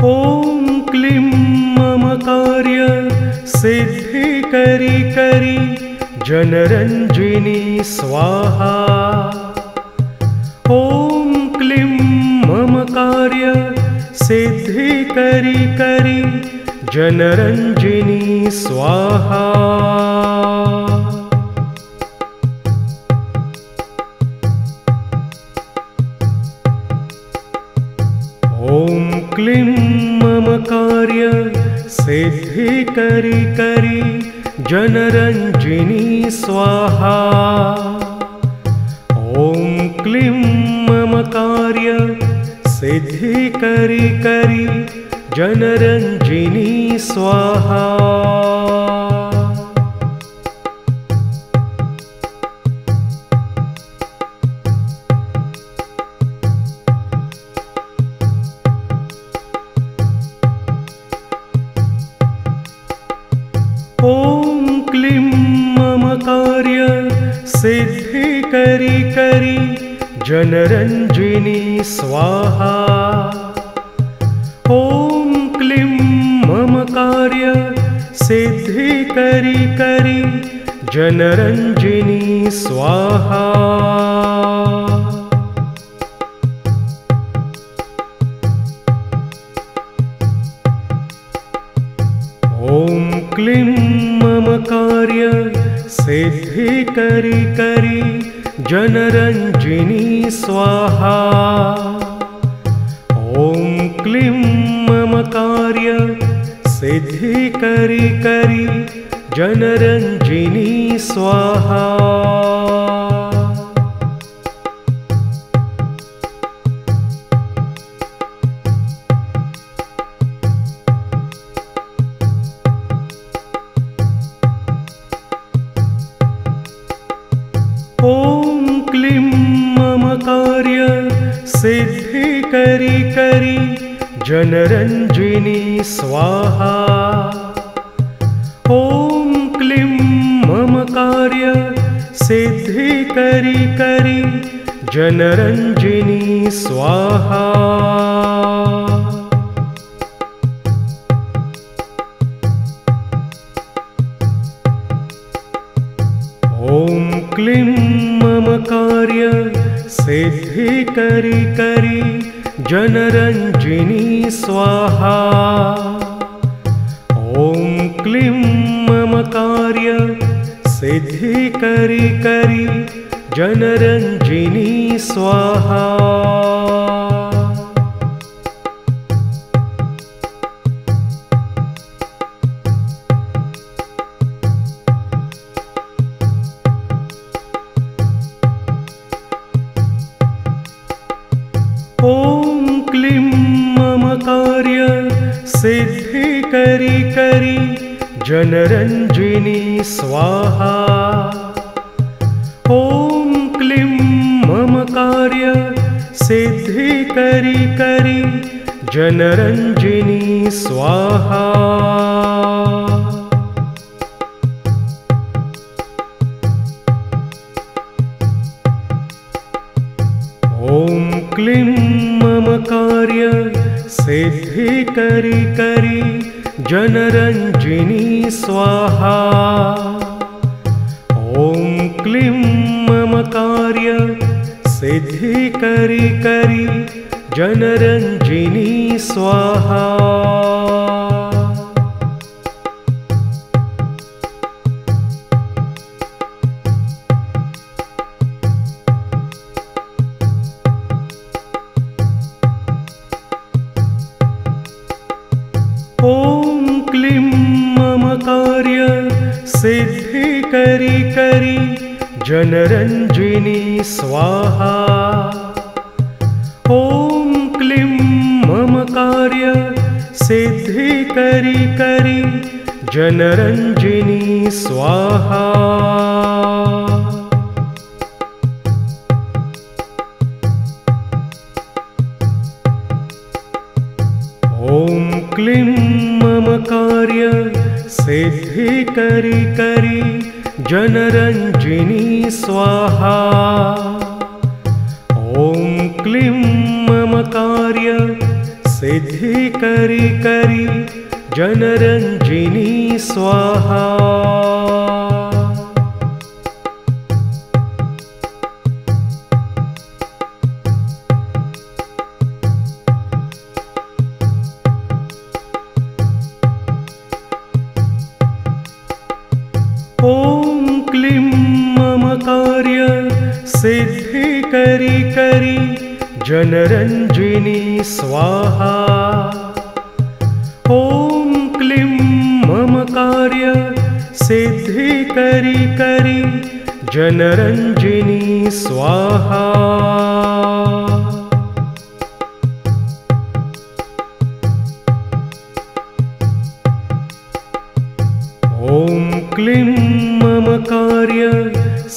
ॐ क्लीं मम कार्य सिद्धि करी करी जनरञ्जिनी स्वाहा। ॐ क्लीं मम कार्य सिद्धि करी करी जनरञ्जिनी स्वाहा। ॐ क्लीं मम कार्य सिद्धि करी करी जनरञ्जिनी स्वाहा। ॐ क्लीं मम कार्य सिद्धि करी करी जनरञ्जिनी स्वाहा। ॐ क्लीं मम कार्य सिद्धि करी करी जनरञ्जिनी स्वाहा। ॐ क्लीं मम कार्य सिद्धि करी करी जनरञ्जिनी स्वाहा। ॐ क्लीं मम कार्य सिद्धि करी करी जनरञ्जिनी स्वाहा। ॐ क्लीं मम कार्य सिद्धि करी करी जनरञ्जिनी स्वाहा। ॐ क्लीं मम कार्य सिद्धि करी करी जनरञ्जिनी स्वाहा। ॐ क्लीं मम कार्य सिद्धि करी करी जनरञ्जिनी स्वाहा। ॐ क्लीं मम कार्य सिद्धि करी करी जनरञ्जिनी स्वाहा। ॐ क्लीं मम कार्य सिद्धि करी करी जनरञ्जिनी स्वाहा। ॐ क्लीं मम कार्य सिद्धि करी करी जनरञ्जिनी स्वाहा। ॐ क्लीं मम कार्य सिद्धि करी करी जनरञ्जिनी स्वाहा। ॐ क्लीं मम कार्य सिद्धि करी करी जनरञ्जिनी स्वाहा। ॐ क्लीं मम कार्य सिद्धि करी करी जनरञ्जिनी स्वाहा। ॐ क्लीं मम कार्य सिद्धि करी करी जनरञ्जिनी स्वाहा। ॐ क्लीं मम कार्य सिद्धि करी करी जनरञ्जिनी स्वाहा। ॐ क्लीं मम कार्य सिद्धि करी करी जनरञ्जिनी स्वाहा। ॐ क्लीं मम कार्य सिद्धिकरी करी जनरञ्जिनी स्वाहा। ॐ क्लीं ममकार्य सिद्धिकरी करी जनरञ्जिनी स्वाहा। ॐ क्लीं ममकार्य सिद्धिकरी करी जनरञ्जिनी स्वाहा। ॐ क्लीं ममकार्य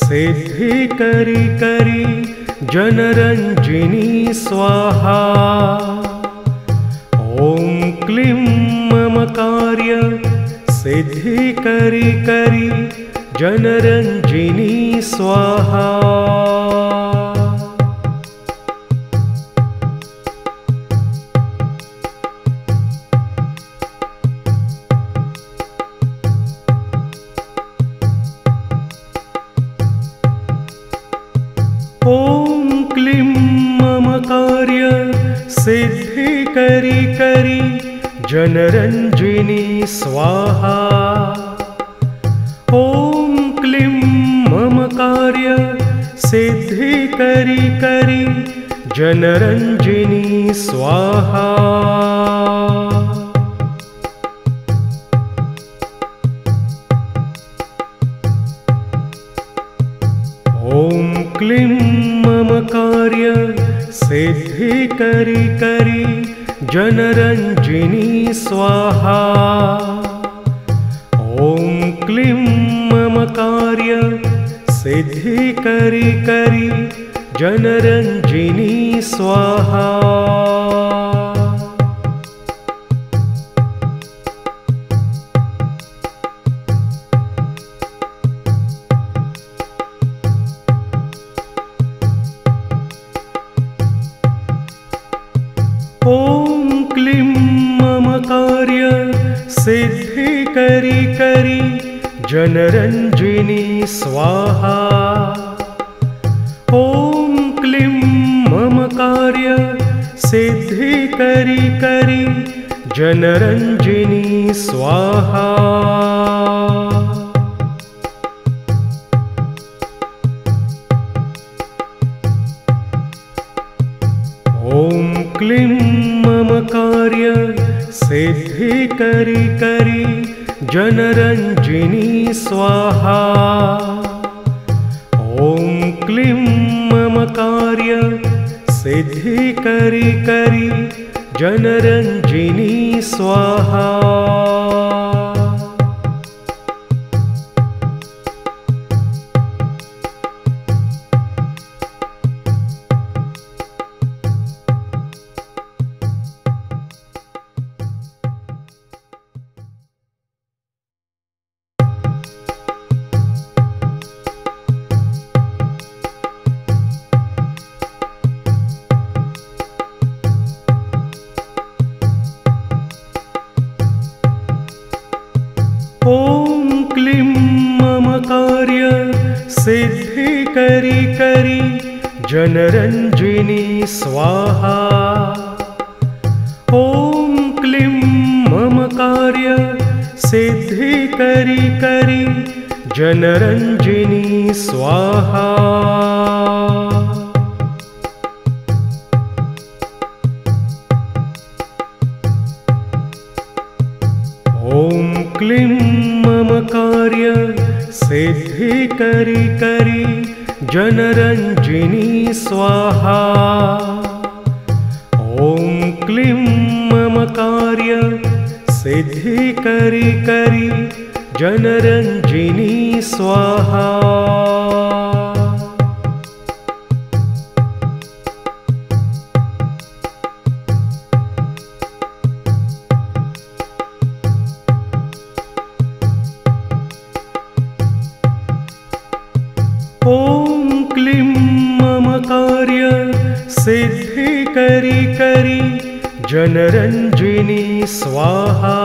सिद्धिकरी करी जनरञ्जिनी स्वाहा। ॐ क्लीं ममकार्य सिद्धिकरी करी जनरञ्जिनी स्वाहा। ॐ क्लीं ममकार्य सिद्धिकरी करी जनरञ्जिनी स्वाहा। ॐ क्लीं ममकार्य सिद्धिकरी करी जनरञ्जिनी स्वाहा। ॐ क्लीं ममकार्य सिद्धिकरी करी जनरञ्जिनी स्वाहा। ॐ क्लीं ममकार्य सिद्धिकरी करी जनरञ्जिनी स्वाहा। ॐ क्लीं ममकार्य सिद्धिकरी करी जनरञ्जिनी स्वाहा। ॐ क्लीं ममकार्य सिद्धिकरी करी जनरञ्जिनी स्वाहा। ॐ क्लीं ममकार्य सिद्धिकरी करी जनरञ्जिनी स्वाहा। ॐ क्लीं ममकार्य सिद्धिकरी करी जनरञ्जिनी स्वाहा। ॐ क्लीं ममकार्य सिद्धिकरी करी जनरञ्जिनी स्वाहा। ॐ क्लीं ममकार्य सिद्धिकरी करी जनरञ्जिनी स्वाहा। ॐ क्लीं ममकार्य सिद्धिकरी करी जनरञ्जिनी स्वाहा। ॐ क्लीं ममकार्य सिद्धिकरी करी जनरञ्जिनी स्वाहा। ॐ क्लीं ममकार्य सिद्धिकरी करी जनरञ्जिनी स्वाहा।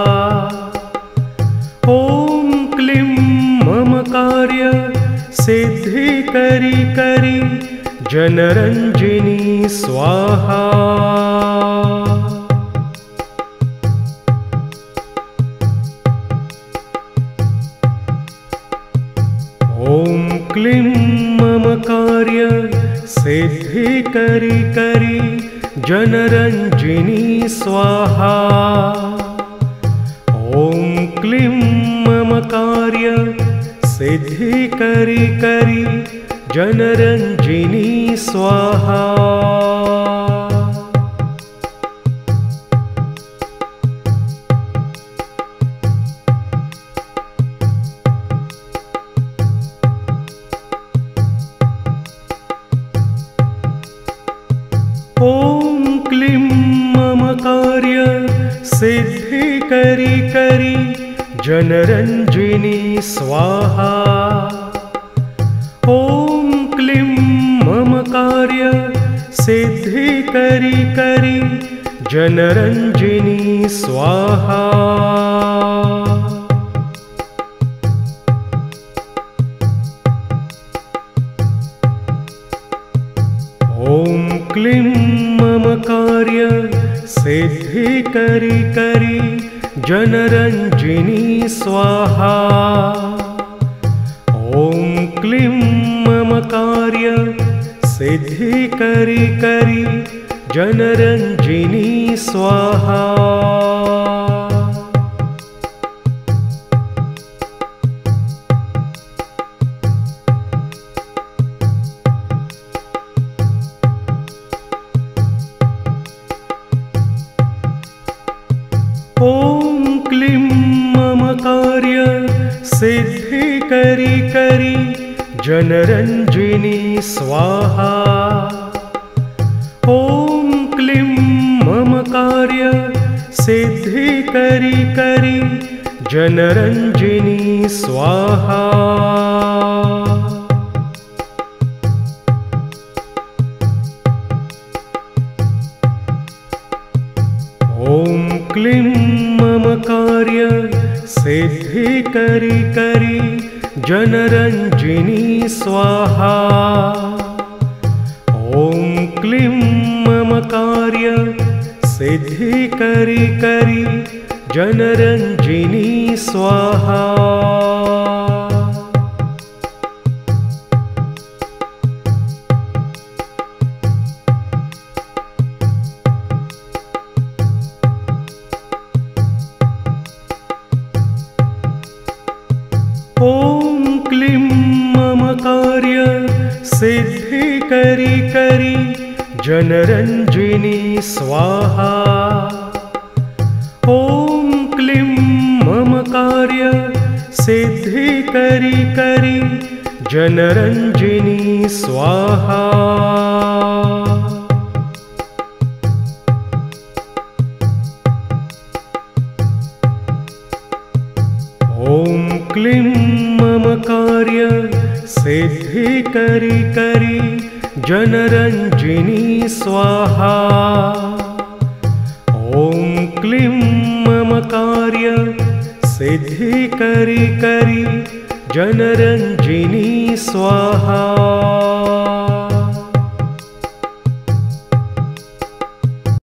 ॐ क्लीं मम कार्य सिद्धिकरी करी जनरञ्जिनी स्वाहा। ॐ क्लीं मम कार्य सिद्धिकरी करी जनरञ्जिनी स्वाहा। ॐ क्लीं मम कार्य सिद्धिकरी करी जनरञ्जिनी स्वाहा। ॐ क्लीं मम कार्य सिद्धिकरी करी जनरञ्जिनी स्वाहा। ॐ क्लीं मम कार्य सिद्धिकरी करी जनरञ्जिनी स्वाहा। ॐ क्लीं मम कार्य सिद्धिकरी करी जनरञ्जिनी स्वाहा। ॐ क्लीं मम कार्य सिद्धिकरी करी जनरञ्जिनी स्वाहा। ॐ क्लीं मम कार्य सिद्धिकरी करी जनरञ्जिनी स्वाहा। ॐ क्लीं मम कार्य सिद्धिकरी करी जनरञ्जिनी स्वाहा। ॐ क्लीं मम कार्य सिद्धिकरी करी जनरञ्जिनी स्वाहा। ॐ क्लीं मम कार्य सिद्धिकरी करी जनरञ्जिनी स्वाहा। ॐ क्लीं मम कार्य सिद्धिकरी करी जनरञ्जिनी स्वाहा। ॐ क्लीं मम कार्य सिद्धिकरी करी जनरञ्जिनी स्वाहा। ॐ क्लीं मम कार्य सिद्धिकरी करी जनरञ्जिनी स्वाहा। ॐ क्लीं मम कार्य सिद्धिकरी करी जनरञ्जिनी स्वाहा। ॐ क्लीं मम कार्य सिद्धिकरी करी जनरञ्जिनी स्वाहा। ॐ क्लीं मम कार्य सिद्धिकरी करी जनरञ्जिनी स्वाहा। ॐ क्लीं मम कार्य सिद्धिकरी करी जनरञ्जिनी स्वाहा। ॐ क्लीं मम कार्य सिद्धिकरी करी जनरञ्जिनी स्वाहा। ॐ क्लीं मम कार्य सिद्धिकरी करी जनरञ्जिनी स्वाहा।